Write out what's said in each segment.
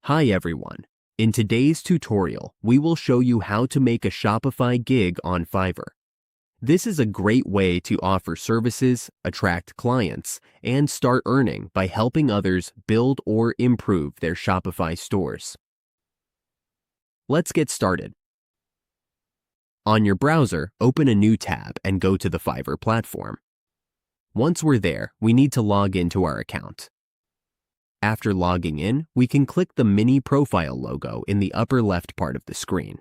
Hi everyone. In today's tutorial, we will show you how to make a Shopify gig on Fiverr. This is a great way to offer services, attract clients, and start earning by helping others build or improve their Shopify stores. Let's get started. On your browser, open a new tab and go to the Fiverr platform. Once we're there, we need to log into our account. After logging in, we can click the mini profile logo in the upper left part of the screen.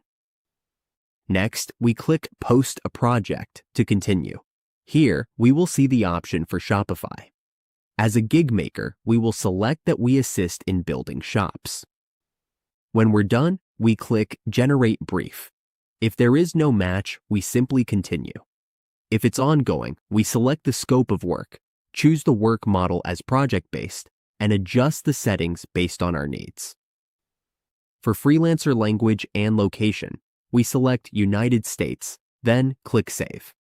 Next, we click Post a Project to continue. Here, we will see the option for Shopify. As a gig maker, we will select that we assist in building shops. When we're done, we click Generate Brief. If there is no match, we simply continue. If it's ongoing, we select the scope of work, choose the work model as project-based, and adjust the settings based on our needs. For freelancer language and location, we select United States, then click Save.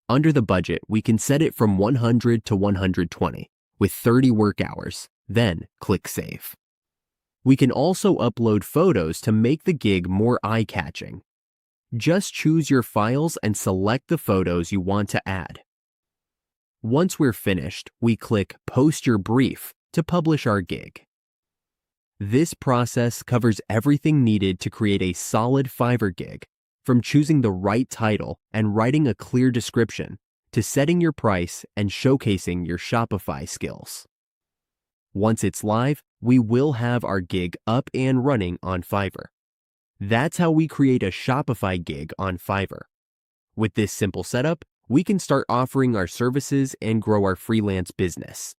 Under the budget, we can set it from 100 to 120 with 30 work hours, then click Save. We can also upload photos to make the gig more eye-catching. Just choose your files and select the photos you want to add. Once we're finished, we click Post Your Brief to publish our gig. This process covers everything needed to create a solid Fiverr gig, from choosing the right title and writing a clear description, to setting your price and showcasing your Shopify skills. Once it's live, we will have our gig up and running on Fiverr. That's how we create a Shopify gig on Fiverr. With this simple setup, we can start offering our services and grow our freelance business.